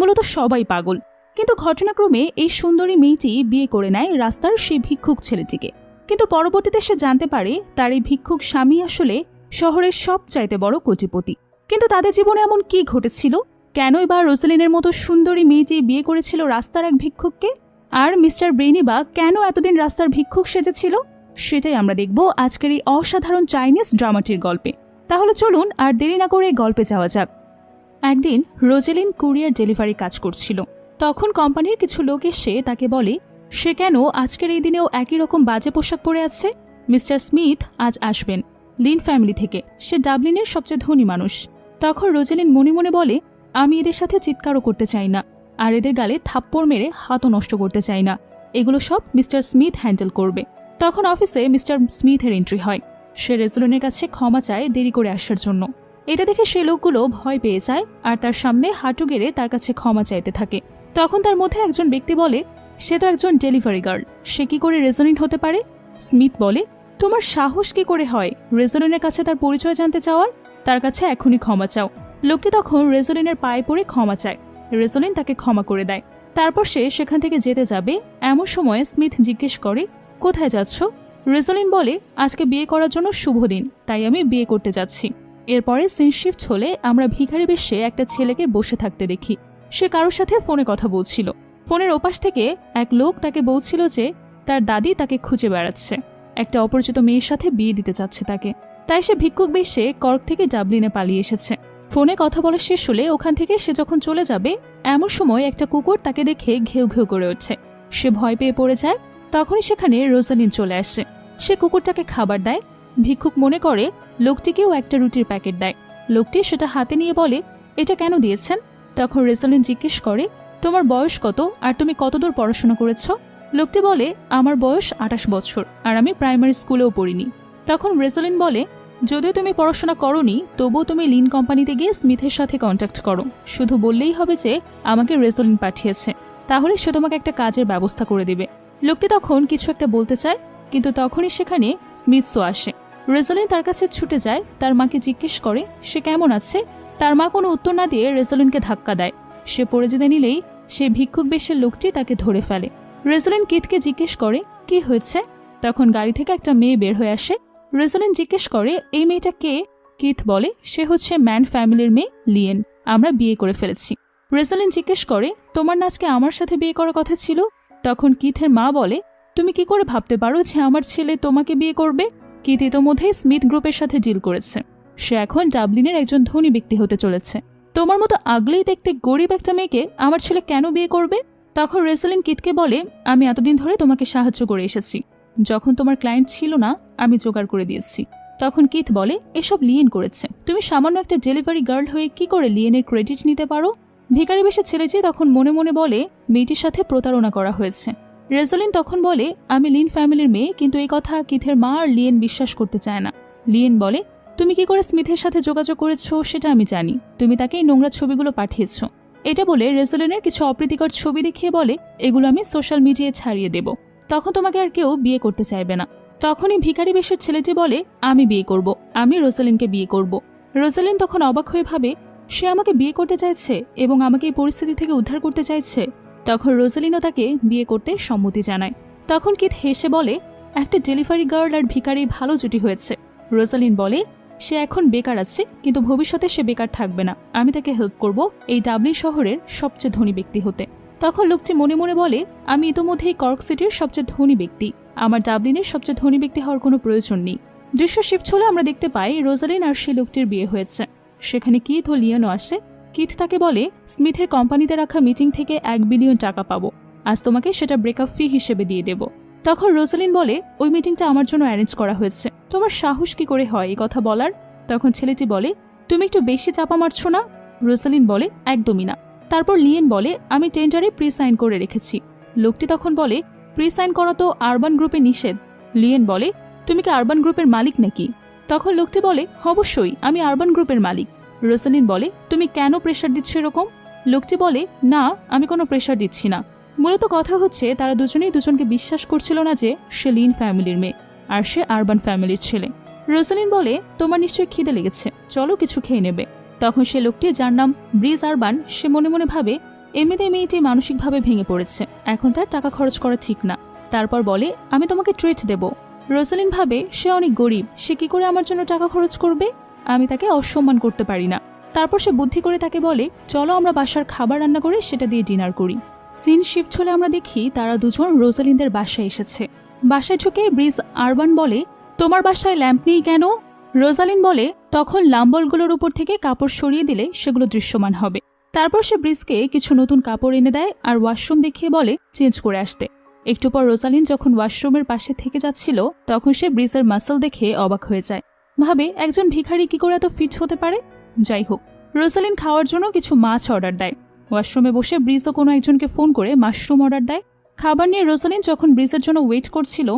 মূলত সবাই পাগল। কিন্তু ঘটনাক্রমে এই সুন্দরী মেয়েটি বিয়ে করে নেয় রাস্তার সেই ভিক্ষুক ছেলেটিকে। কিন্তু পরবর্তীতে সে জানতে পারে তার এই ভিক্ষুক স্বামী আসলে শহরের সবচাইতে বড় কোটিপতি। কিন্তু তাদের জীবনে এমন কি ঘটেছিল? কেনই বা রোজালিনের মতো সুন্দরী মেয়েটি বিয়ে করেছিল রাস্তার এক ভিক্ষুককে? আর মিস্টার ব্রেইনি বা কেন এতদিন রাস্তার ভিক্ষুক সেজেছিল? সেটাই আমরা দেখব আজকের এই অসাধারণ চাইনিজ ড্রামাটির গল্পে। তাহলে চলুন আর দেরি না করে গল্পে যাওয়া যাক। একদিন রোজালিন কুরিয়ার ডেলিভারি কাজ করছিল। তখন কোম্পানির কিছু লোক এসে তাকে বলে সে কেন আজকের এই দিনেও একই রকম বাজে পোশাক পরে আছে। মিস্টার স্মিথ আজ আসবেন লিন ফ্যামিলি থেকে, সে ডাবলিনের সবচেয়ে ধনী মানুষ। তখন রোজালিন মনে মনে বলে আমি এদের সাথে চিৎকারও করতে চাই না, আর এদের গালে থাপ্পড় মেরে হাতও নষ্ট করতে চাই না, এগুলো সব মিস্টার স্মিথ হ্যান্ডেল করবে। তখন অফিসে মিস্টার স্মিথের এন্ট্রি হয়। সে রোজালিনের কাছে ক্ষমা চায় দেরি করে আসার জন্য। এটা দেখে সে লোকগুলো ভয় পেয়ে যায় আর তার সামনে হাঁটু গেড়ে তার কাছে ক্ষমা চাইতে থাকে। তখন তার মধ্যে একজন ব্যক্তি বলে সে তো একজন ডেলিভারি গার্ল, সে কি করে রেজলিন হতে পারে? স্মিথ বলে তোমার সাহস কি করে হয় রেজলিনের কাছে তার পরিচয় জানতে চাওয়ার? তার কাছে এখনই ক্ষমা চাও। লোকটি তখন রেজলিনের পায়ে পড়ে ক্ষমা চায়। রেজলিন তাকে ক্ষমা করে দেয়। তারপর সে সেখান থেকে যেতে যাবে, এমন সময় স্মিথ জিজ্ঞেস করে কোথায় যাচ্ছ? রেজলিন বলে আজকে বিয়ে করার জন্য শুভ দিন, তাই আমি বিয়ে করতে যাচ্ছি। এরপরে সিন শিফট হলে আমরা ভিখারি বেশে একটা ছেলেকে বসে থাকতে দেখি। সে কারোর সাথে ফোনে কথা বলছিল। ফোনের ওপাশ থেকে এক লোক তাকে বলছিল যে তার দাদি তাকে খুঁজে বেড়াচ্ছে, একটা অপরিচিত মেয়ের সাথে বিয়ে দিতে চাচ্ছে তাকে। তাই সে ভিক্ষুক বেশে কর্ক থেকে ডাবলিনে পালিয়ে এসেছে। ফোনে কথা বলা শেষ হলে ওখান থেকে সে যখন চলে যাবে, এমন সময় একটা কুকুর তাকে দেখে ঘেউ ঘেউ করে উঠছে। সে ভয় পেয়ে পড়ে যায়। তখনই সেখানে রোজালিন চলে আসে। সে কুকুরটাকে খাবার দেয়। ভিক্ষুক মনে করে লোকটিকেও একটা রুটির প্যাকেট দেয়। লোকটি সেটা হাতে নিয়ে বলে এটা কেন দিয়েছেন? তখন রোজালিন জিজ্ঞেস করে তোমার বয়স কত আর তুমি কতদূর পড়াশোনা করেছ? লোকটি বলে আমার বয়স 28 বছর আর আমি প্রাইমারি স্কুলেও পড়িনি। তখন রোজালিন বলে যদিও তুমি পড়াশোনা করোনি, তবুও তুমি লিন কোম্পানিতে গিয়ে স্মিথের সাথে কন্ট্যাক্ট করো। শুধু বললেই হবে যে আমাকে রোজালিন পাঠিয়েছে, তাহলে সে তোমাকে একটা কাজের ব্যবস্থা করে দিবে। লোকটি তখন কিছু একটা বলতে চায়, কিন্তু তখনই সেখানে স্মিথসও আসে। রোজালিন তার কাছে ছুটে যায়, তার মাকে জিজ্ঞেস করে সে কেমন আছে। তার মা কোনো উত্তর না দিয়ে রোজালিনকে ধাক্কা দেয়। সে পড়ে যেতে নিলেই সে ভিক্ষুক বেশের লোকটি তাকে ধরে ফেলে। রোজালিন কিথকে জিজ্ঞেস করে কি হয়েছে। তখন গাড়ি থেকে একটা মেয়ে বের হয়ে আসে। রোজালিন জিজ্ঞেস করে এই মেয়েটা কে? কিথ বলে সে হচ্ছে ম্যান ফ্যামিলির মেয়ে লিয়েন, আমরা বিয়ে করে ফেলেছি। রোজালিন জিজ্ঞেস করে তোমার না আজকে আমার সাথে বিয়ে করার কথা ছিল? তখন কিথের মা বলে তুমি কি করে ভাবতে পারো যে আমার ছেলে তোমাকে বিয়ে করবে? কিথ ইতোমধ্যে স্মিথ গ্রুপের সাথে ডিল করেছে। সে এখন ডাবলিনের একজন ধনী ব্যক্তি হতে চলেছে। তোমার মতো আগলেই দেখতে গরিব একটা মেয়েকে আমার ছেলে কেন বিয়ে করবে? তখন রোজালিন কিথকে বলে আমি এতদিন ধরে তোমাকে সাহায্য করে এসেছি। যখন তোমার ক্লায়েন্ট ছিল না, আমি জোগাড় করে দিয়েছি। তখন কিথ বলে এসব লিয়েন করেছে। তুমি সামান্য একটা ডেলিভারি গার্ল হয়ে কি করে লিয়েনের ক্রেডিট নিতে পারো? ভিখারি বেশে ছেলেটি তখন মনে মনে বলে মেয়েটির সাথে প্রতারণা করা হয়েছে। রোজালিন তখন বলে আমি লিন ফ্যামিলির মেয়ে, কিন্তু এই কথা কিথের মা আর লিয়েন বিশ্বাস করতে চায় না। লিয়েন বলে তুমি কি করে স্মিথের সাথে যোগাযোগ করেছো সেটা আমি জানি, তুমি তাকে এই নোংরা ছবিগুলো পাঠিয়েছ। এটা বলে রোজালিনের কিছু অপ্রীতিকর ছবি দেখিয়ে বলে এগুলো আমি সোশ্যাল মিডিয়ায় ছাড়িয়ে দেব, তখন তোমাকে আর কেউ বিয়ে করতে চাইবে না। তখনই ভিখারি বেশের ছেলেটি বলে আমি বিয়ে করব, আমি রোজালিনকে বিয়ে করব। রোজালিন তখন অবাক হয়ে ভাবে সে আমাকে বিয়ে করতে চাইছে এবং আমাকে এই পরিস্থিতি থেকে উদ্ধার করতে চাইছে। তখন রোজালিনও তাকে বিয়ে করতে সম্মতি জানায়। তখন কিথ হেসে বলে একটা ডেলিভারি গার্ল আর ভিখারি ভালো জুটি হয়েছে। রোজালিন বলে সে এখন বেকার আছে, কিন্তু ভবিষ্যতে সে বেকার থাকবে না, আমি তাকে হেল্প করব এই ডাবলিন শহরের সবচেয়ে ধনী ব্যক্তি হতে। তখন লোকটি মনে মনে বলে আমি ইতোমধ্যেই কর্ক সিটির সবচেয়ে ধনী ব্যক্তি, আমার ডাবলিনের সবচেয়ে ধনী ব্যক্তি হওয়ার কোনো প্রয়োজন নেই। দৃশ্য শিফট হলে আমরা দেখতে পাই রোজালিন আর সেই লোকটির বিয়ে হয়েছে। সেখানে কিথ ও লিয়েনও আসে। কিথ তাকে বলে স্মিথের কোম্পানিতে রাখা মিটিং থেকে 1 বিলিয়ন টাকা পাবো, আজ তোমাকে সেটা ব্রেকআপ ফি হিসেবে দিয়ে দেব। তখন রোজালিন বলে ওই মিটিংটা আমার জন্য অ্যারেঞ্জ করা হয়েছে, তোমার সাহস কি করে হয় এই কথা বলার? তখন ছেলেটি বলে তুমি একটু বেশি চাপা মারছো না? রোজালিন বলে একদমই না। তারপর লিয়েন বলে আমি টেন্ডারে প্রি সাইন করে রেখেছি। লোকটি তখন বলে প্রি সাইন করা তো আরবান গ্রুপে নিষেধ। লিয়েন বলে তুমি কি আরবান গ্রুপের মালিক নাকি? তখন লোকটি বলে অবশ্যই আমি আরবান গ্রুপের মালিক। রোজালিন বলে তুমি কেন প্রেশার দিচ্ছ এরকম? লোকটি বলে না, আমি কোনো প্রেশার দিচ্ছি না। মূলত কথা হচ্ছে তারা দুজনেই দুজনকে বিশ্বাস করছিল না যে সে লিন ফ্যামিলির মেয়ে আর সে আরবান ফ্যামিলির ছেলে। রোজালিন বলে তোমার নিশ্চয়ই খিদে লেগেছে, চলো কিছু খেয়ে নেবে। তখন সে লোকটি যার নাম ব্রিজ আরবান, সে মনে মনে ভাবে এমনিতেই মেয়েটি মানসিকভাবে ভেঙে পড়েছে, এখন তার টাকা খরচ করা ঠিক না। তারপর বলে, আমি তোমাকে ট্রিট দেব। রোজালিন ভাবে সে অনেক গরিব, সে কি করে আমার জন্য টাকা খরচ করবে, আমি তাকে অসম্মান করতে পারি না। তারপর সে বুদ্ধি করে তাকে বলে, চলো আমরা বাসার খাবার রান্না করে সেটা দিয়ে ডিনার করি। সিন শিফট হলে আমরা দেখি তারা দুজন রোজালিনদের বাসায় এসেছে। বাসায় ঢুকে ব্রিজ আরবান বলে, তোমার বাসায় ল্যাম্প নেই কেন? রোজালিন বলে, তখন লাম্বলগুলোর উপর থেকে কাপড় সরিয়ে দিলে সেগুলো দৃশ্যমান হবে। তারপর সে ব্রিজকে কিছু নতুন কাপড় এনে দেয় আর ওয়াশরুম দেখিয়ে বলে চেঞ্জ করে আসতে। একটু পর রোজালিন যখন ওয়াশরুমের পাশে থেকে যাচ্ছিল তখন সে ব্রিজের মাসল দেখে অবাক হয়ে যায়, ভাবে একজন ভিখারি কি করে এত ফিট হতে পারে। যাই হোক, রোজালিন খাওয়ার জন্য কিছু মাছ অর্ডার দেয়। ওয়াশরুমে বসে ব্রিজও কোনো একজনকে ফোন করে মাশরুম অর্ডার দেয়। খাবার নিয়ে রোজালিন যখন ব্রিজের জন্য ওয়েট করছিল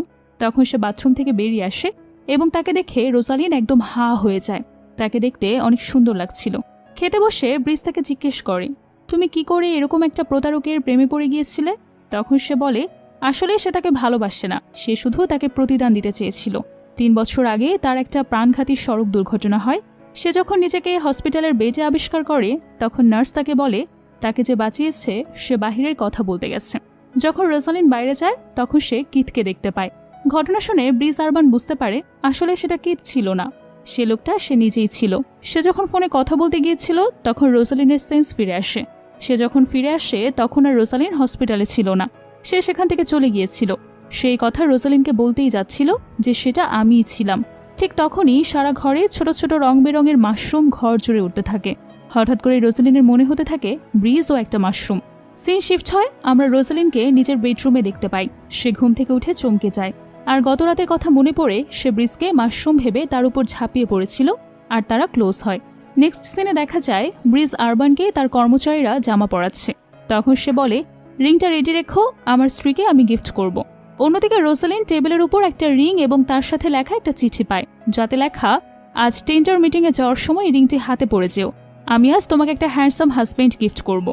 তখন সে বাথরুম থেকে বেরিয়ে আসে এবং তাকে দেখে রোজালিন একদম হা হয়ে যায়। তাকে দেখতে অনেক সুন্দর লাগছিল। খেতে বসে ব্রিজ তাকে জিজ্ঞেস করে, তুমি কি করে এরকম একটা প্রতারকের প্রেমে পড়ে গিয়েছিলে? তখন সে বলে, আসলে সে তাকে ভালোবাসে না, সে শুধু তাকে প্রতিদান দিতে চেয়েছিল। 3 বছর আগে তার একটা প্রাণঘাতী সড়ক দুর্ঘটনা হয়। সে যখন নিজেকে হসপিটালের বেডে আবিষ্কার করে তখন নার্স তাকে বলে তাকে যে বাঁচিয়েছে সে বাহিরের কথা বলতে গেছে। যখন রোজালিন বাইরে যায় তখন সে কিথকে দেখতে পায়। ঘটনা শুনে ব্রিজ আরবান বুঝতে পারে আসলে সেটা কিথ ছিল না, সে লোকটা সে নিজেই ছিল। সে যখন ফোনে কথা বলতে গিয়েছিল তখন রোজালিনের সেন্স ফিরে আসে। সে যখন ফিরে আসে তখন আর রোজালিন হসপিটালে ছিল না, সে সেখান থেকে চলে গিয়েছিল। সেই কথা রোজালিনকে বলতেই যাচ্ছিল যে সেটা আমিই ছিলাম। ঠিক তখনই সারা ঘরে ছোট ছোট রং বেরঙের মাশরুম ঘর জুড়ে উঠতে থাকে। হঠাৎ করে রোজালিনের মনে হতে থাকে ব্রিজও একটা মাশরুম। সিন শিফট হয়, আমরা রোজালিনকে নিজের বেডরুমে দেখতে পাই। সে ঘুম থেকে উঠে চমকে যায় আর গত রাতের কথা মনে পড়ে সে ব্রিজকে মাশরুম ভেবে তার উপর ঝাঁপিয়ে পড়েছিল আর তারা ক্লোজ হয়। নেক্সট সিনে দেখা যায় ব্রিজ আরবানকে তার কর্মচারীরা জামা পরাচ্ছে। তখন সে বলে, রিংটা রেডি রেখো, আমার স্ত্রীকে আমি গিফট করব। অন্যদিকে রোজালিন টেবিলের উপর একটা রিং এবং তার সাথে লেখা একটা চিঠি পায়, যাতে লেখা, আজ টেন্ডার মিটিংয়ে যাওয়ার সময় রিংটি হাতে পড়ে যেও, আমি আজ তোমাকে একটা হ্যান্ডসাম হাজবেন্ড গিফট করব।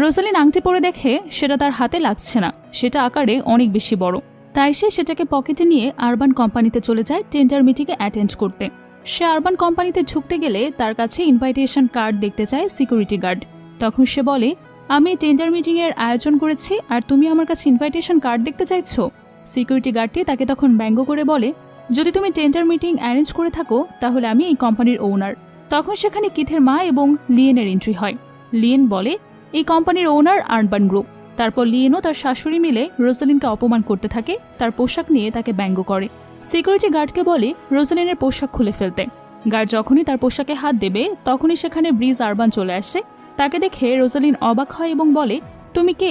রোজালিন আংটি পরে দেখে সেটা তার হাতে লাগছে না, সেটা আকারে অনেক বেশি বড়। তাই সে সেটাকে পকেটে নিয়ে আরবান কোম্পানিতে চলে যায় টেন্ডার মিটিংয়ে অ্যাটেন্ড করতে। সে আরবান কোম্পানিতে ঢুকতে গেলে তার কাছে ইনভাইটেশন কার্ড দেখতে চায় সিকিউরিটি গার্ড। তখন সে বলে, আমি টেন্ডার মিটিংয়ের আয়োজন করেছি আর তুমি আমার কাছে ইনভাইটেশন কার্ড দেখতে চাইছো? সিকিউরিটি গার্ডটি তাকে তখন ব্যঙ্গ করে বলে, যদি তুমি টেন্ডার মিটিং অ্যারেঞ্জ করে থাকো তাহলে আমি এই কোম্পানির ওনার। তখন সেখানে কিথের মা এবং লিয়েনের এন্ট্রি হয়। লিয়েন বলে, এই কোম্পানির ওনার আরবান গ্রুপ। তারপর লিয়েনও তার শাশুড়ি মিলে রোজালিনকে অপমান করতে থাকে, তার পোশাক নিয়ে তাকে ব্যঙ্গ করে। সিকিউরিটি গার্ডকে বলে রোজালিনের পোশাক খুলে ফেলতে। গার্ড যখনই তার পোশাকে হাত দেবে তখনই সেখানে ব্রিজ আরবান চলে আসে। তাকে দেখে রোজালিন অবাক হয় এবং বলে, তুমি কে?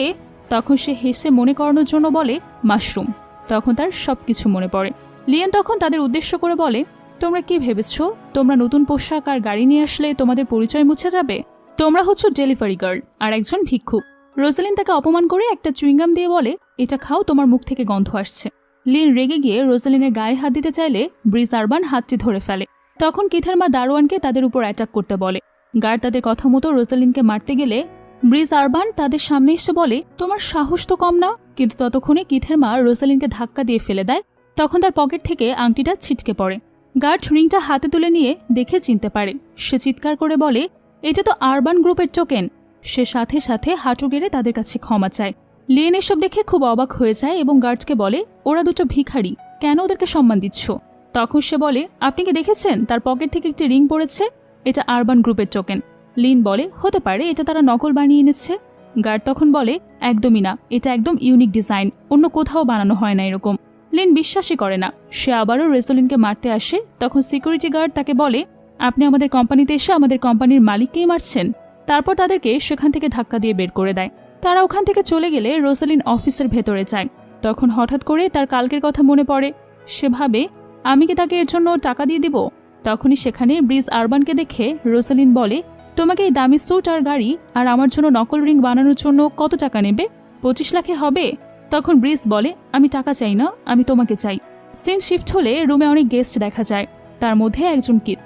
তখন সে হেসে মনে করানোর জন্য বলে, মাশরুম। তখন তার সবকিছু মনে পড়ে। লিয়েন তখন তাদের উদ্দেশ্য করে বলে, তোমরা কি ভেবেছ তোমরা নতুন পোশাক আর গাড়ি নিয়ে আসলে তোমাদের পরিচয় মুছে যাবে? তোমরা হচ্ছ ডেলিভারি গার্ল আর একজন ভিক্ষুক। রোজালিন তাকে অপমান করে একটা চুইংগাম দিয়ে বলে, এটা খাও, তোমার মুখ থেকে গন্ধ আসছে। লিয়েন রেগে গিয়ে রোজালিনের গায়ে হাত দিতে চাইলে ব্রিজ আরবান হাতটি ধরে ফেলে। তখন কিথের মা দারোয়ানকে তাদের উপর অ্যাটাক করতে বলে। গার্ড তাদের কথা মতো রোজালিনকে মারতে গেলে ব্রিজ আরবান তাদের সামনে এসে বলে, তোমার সাহস তো কম না। কিন্তু ততক্ষণে কিথের মা রোজালিনকে ধাক্কা দিয়ে ফেলে দেয়। তখন তার পকেট থেকে আংটিটা ছিটকে পড়ে। গার্ড রিংটা হাতে তুলে নিয়ে দেখে চিনতে পারে। সে চিৎকার করে বলে, এটা তো আরবান গ্রুপের টোকেন। সে সাথে সাথে হাঁটু গেড়ে তাদের কাছে ক্ষমা চায়। লিয়েন এসব দেখে খুব অবাক হয়ে যায় এবং গার্ডকে বলে, ওরা দুটো ভিখারি, কেন ওদেরকে সম্মান দিচ্ছ? তখন সে বলে, আপনি কি দেখেছেন তার পকেট থেকে একটি রিং পড়েছে? এটা আরবান গ্রুপের টোকেন। লিন বলে, হতে পারে এটা তারা নকল বানিয়ে এনেছে। গার্ড তখন বলে, একদমই না, এটা একদম ইউনিক ডিজাইন, অন্য কোথাও বানানো হয় না এরকম। লিন বিশ্বাসই করে না। সে আবারও রোজালিনকে মারতে আসে। তখন সিকিউরিটি গার্ড তাকে বলে, আপনি আমাদের কোম্পানিতে এসে আমাদের কোম্পানির মালিককেই মারছেন। তারপর তাদেরকে সেখান থেকে ধাক্কা দিয়ে বের করে দেয়। তারা ওখান থেকে চলে গেলে রোজালিন অফিসের ভেতরে যায়। তখন হঠাৎ করে তার কালকের কথা মনে পড়ে। সে ভাবে, আমি কি তাকে এর জন্য টাকা দিয়ে দিব? তখনই সেখানে ব্রিজ আরবানকে দেখে রোজালিন বলে, তোমাকে এই দামি স্যুট আর গাড়ি আর আমার জন্য নকল রিং বানানোর জন্য কত টাকা নেবে? 25 লাখে হবে? তখন ব্রিজ বলে, আমি টাকা চাই না, আমি তোমাকে চাই। সিন শিফট হলে রুমে অনেক গেস্ট দেখা যায়, তার মধ্যে একজন কিথ।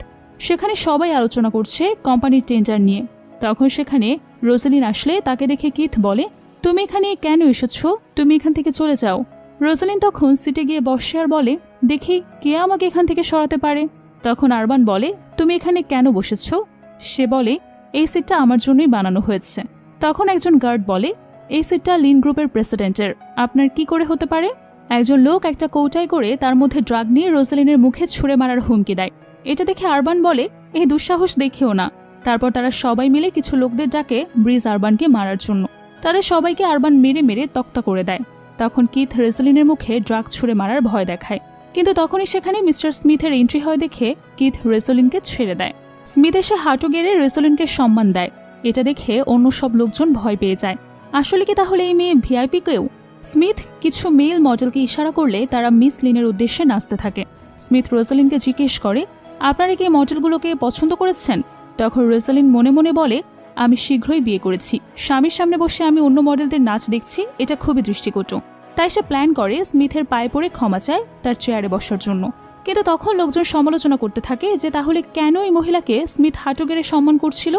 সেখানে সবাই আলোচনা করছে কোম্পানির টেন্ডার নিয়ে। তখন সেখানে রোজালিন আসলে তাকে দেখে কিথ বলে, তুমি এখানে কেন এসেছো? তুমি এখান থেকে চলে যাও। রোজালিন তখন সিটে গিয়ে বসে আর বলে, দেখি কে আমাকে এখান থেকে সরাতে পারে। তখন আরবান বলে, তুমি এখানে কেন বসেছো? সে বলে, এই সিটটা আমার জন্যই বানানো হয়েছে। তখন একজন গার্ড বলে, এই সিটটা লিন গ্রুপের প্রেসিডেন্টের, আপনার কি করে হতে পারে? একজন লোক একটা কৌটায় করে তার মধ্যে ড্রাগ নিয়ে রোজালিনের মুখে ছুঁড়ে মারার হুমকি দেয়। এটা দেখে আরবান বলে, এই দুঃসাহস দেখিও না। তারপর তারা সবাই মিলে কিছু লোকদের ডাকে ব্রিজ আরবানকে মারার জন্য। তাদের সবাইকে আরবান মেরে মেরে তক্তা করে দেয়। তখন কিথ রোজালিনের মুখে ড্রাগ ছুঁড়ে মারার ভয় দেখায়, কিন্তু তখনই সেখানে মিস্টার স্মিথের এন্ট্রি হয় দেখে কিথ রোজালিনকে ছেড়ে দেয়। স্মিথ এসে হাঁটু গেড়ে রোজালিনকে সম্মান দেয়। এটা দেখে অন্য সব লোকজন ভয় পেয়ে যায়। আসলে কি তাহলে এই মেয়ে ভিআইপি কেউ? স্মিথ কিছু মেল মডেলকে ইশারা করলে তারা মিস লিনের উদ্দেশ্যে নাচতে থাকে। স্মিথ রোজালিনকে জিজ্ঞেস করে, আপনারা কি এই মডেলগুলোকে পছন্দ করেছেন? তখন রোজালিন মনে মনে বলে, আমি শীঘ্রই বিয়ে করেছি, স্বামীর সামনে বসে আমি অন্য মডেলদের নাচ দেখছি, এটা খুবই দৃষ্টিকটু। তাই সে প্ল্যান করে স্মিথের পায়ে পড়ে ক্ষমা চায় তার চেয়ারে বসার জন্য। কিন্তু তখন লোকজন সমালোচনা করতে থাকে যে তাহলে কেন এই মহিলাকে স্মিথ হাঁটু গেড়ে সম্মান করছিল।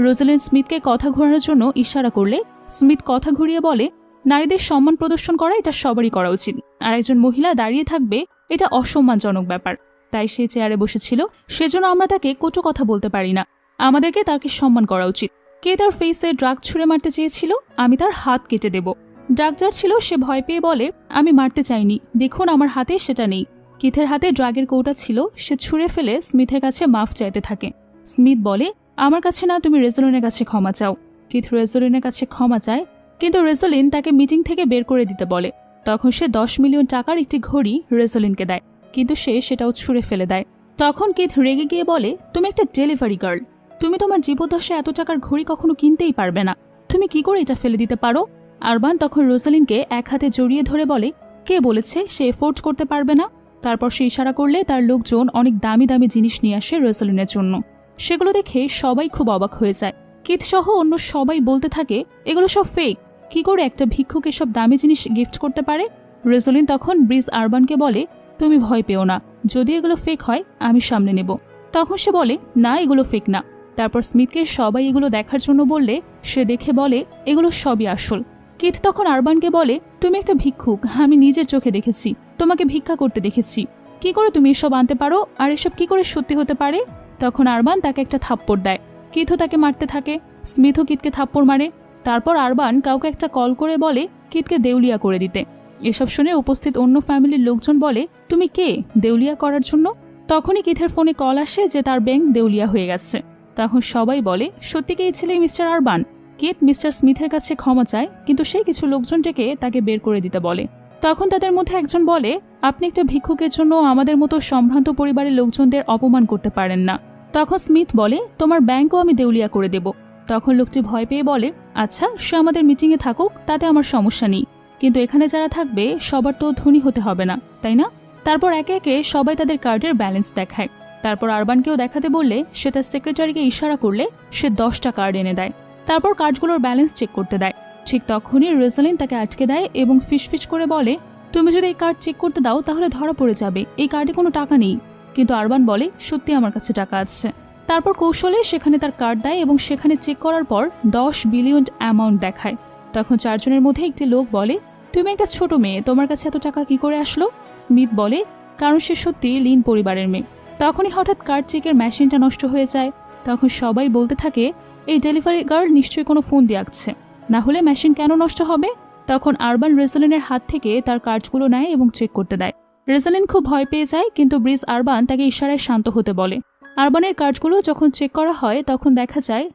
রোজালিন স্মিথকে কথা ঘোরানোর জন্য ইশারা করলে স্মিথ কথা ঘুরিয়ে বলে, নারীদের সম্মান প্রদর্শন করা এটা সবারই করা উচিত, আর একজন মহিলা দাঁড়িয়ে থাকবে এটা অসম্মানজনক ব্যাপার। তাই সে চেয়ারে বসেছিল, সেজন্য আমরা তাকে কটু কথা বলতে পারি না, আমাদেরকে তাকে সম্মান করা উচিত। কে তার ফেসে ড্রাগ ছুঁড়ে মারতে চেয়েছিল, আমি তার হাত কেটে দেব। ড্রাগ যার ছিল সে ভয় পেয়ে বলে, আমি মারতে চাইনি, দেখুন আমার হাতে সেটা নেই। কিথের হাতে ড্রাগের কৌটা ছিল, সে ছুঁড়ে ফেলে স্মিথের কাছে মাফ চাইতে থাকে। স্মিথ বলে, আমার কাছে না, তুমি রেজলিনের কাছে ক্ষমা চাও। কিথ রেজলিনের কাছে ক্ষমা চায়, কিন্তু রেজলিন তাকে মিটিং থেকে বের করে দিতে বলে। তখন সে 10 মিলিয়ন টাকার একটি ঘড়ি রেজলিনকে দেয়, কিন্তু সে সেটাও ছুঁড়ে ফেলে দেয়। তখন কিথ রেগে গিয়ে বলে, তুমি একটা ডেলিভারি গার্ল, তুমি তোমার জীবদ্দশায় এত টাকার ঘড়ি কখনো কিনতেই পারবে না, তুমি কি করে এটা ফেলে দিতে পারো? আরবান তখন রোজালিনকে এক হাতে জড়িয়ে ধরে বলে, কে বলেছে সে এফোর্ড করতে পারবে না? তারপর সে ইশারা করলে তার লোকজন অনেক দামি দামি জিনিস নিয়ে আসে রোজালিনের জন্য। সেগুলো দেখে সবাই খুব অবাক হয়ে যায়। কিথ সহ অন্য সবাই বলতে থাকে, এগুলো সব ফেক, কি করে একটা ভিক্ষুক এসব দামি জিনিস গিফট করতে পারে? রোজালিন তখন ব্রিজ আরবানকে বলে, তুমি ভয় পেও না, যদি এগুলো ফেক হয় আমি সামনে নেব। তখন সে বলে, না এগুলো ফেক না। তারপর স্মিথকে সবাই এগুলো দেখার জন্য বললে সে দেখে বলে, এগুলো সবই আসল। কিথ তখন আরবানকে বলে, তুমি একটা ভিক্ষুক, আমি নিজের চোখে দেখেছি, তোমাকে ভিক্ষা করতে দেখেছি, কি করে তুমি এসব আনতে পারো, আর এসব কি করে সত্যি হতে পারে? তখন আরবান তাকে একটা থাপ্পড় দেয়। কিথও তাকে মারতে থাকে, স্মিথও কিথকে থাপ্পড় মারে। তারপর আরবান কাউকে একটা কল করে বলে কিথকে দেউলিয়া করে দিতে। এসব শুনে উপস্থিত অন্য ফ্যামিলির লোকজন বলে, তুমি কে দেউলিয়া করার জন্য? তখনই কিথের ফোনে কল আসে যে তার ব্যাংক দেউলিয়া হয়ে গেছে। তখন সবাই বলে, সত্যি কি এই ছেলে মিস্টার আরবান? কিথ মিস্টার স্মিথের কাছে ক্ষমা চায়, কিন্তু সে কিছু লোকজন ডেকে তাকে বের করে দিতে বলে। তখন তাদের মধ্যে একজন বলে, আপনি একটা ভিক্ষুকের জন্য আমাদের মতো সম্ভ্রান্ত পরিবারের লোকজনদের অপমান করতে পারেন না। তখন স্মিথ বলে, তোমার ব্যাংকও আমি দেউলিয়া করে দেব। তখন লোকটি ভয় পেয়ে বলে, আচ্ছা সে আমাদের মিটিংয়ে থাকুক, তাতে আমার সমস্যা নেই, কিন্তু এখানে যারা থাকবে সবার তো ধনী হতে হবে না, তাই না? তারপর একে একে সবাই তাদের কার্ডের ব্যালেন্স দেখায়। তারপর আরবানকেও দেখাতে বললে সে তার সেক্রেটারিকে ইশারা করলে সে 10টা কার্ড এনে দেয়। তারপর কার্ডগুলোর ব্যালেন্স চেক করতে দেয়। ঠিক তখনই রোজালিন তাকে আটকে দেয় এবং ফিসফিস করে বলে, তুমি যদি এই কার্ড চেক করতে দাও তাহলে ধরা পড়ে যাবে, এই কার্ডে কোনো টাকা নেই। কিন্তু আরবান বলে, সত্যি আমার কাছে টাকা আছে। তারপর কৌশলে সেখানে তার কার্ড দেয় এবং সেখানে চেক করার পর 10 বিলিয়ন অ্যামাউন্ট দেখায়। তখন 4 জনের মধ্যে একটি লোক বলে, তুমি একটা ছোট মেয়ে, তোমার কাছে এত টাকা কি করে আসলো? স্মিথ বলে, কারণ সে সত্যি লিন পরিবারের মেয়ে। তখনই হঠাৎ কার্ড চেকের মেশিনটা নষ্ট হয়ে যায়। তখন সবাই বলতে থাকে, এই ডেলিভারি গার্ল নিশ্চয়ই কোনো ফোন দিয়ে আঁকছে, না হলে মেশিন কেন নষ্ট হবে? তখন আরবান রেজালিনের হাত থেকে তার কার্ডগুলো নেয় এবং চেক করতে দেয়। রেজালিন খুব ভয় পেয়ে যায়, কিন্তু ব্রিজ আরবান তাকে ইশারায় শান্ত হতে বলে। আরবানের কার্ডগুলো যখন চেক করা হয় তখন দেখা যায়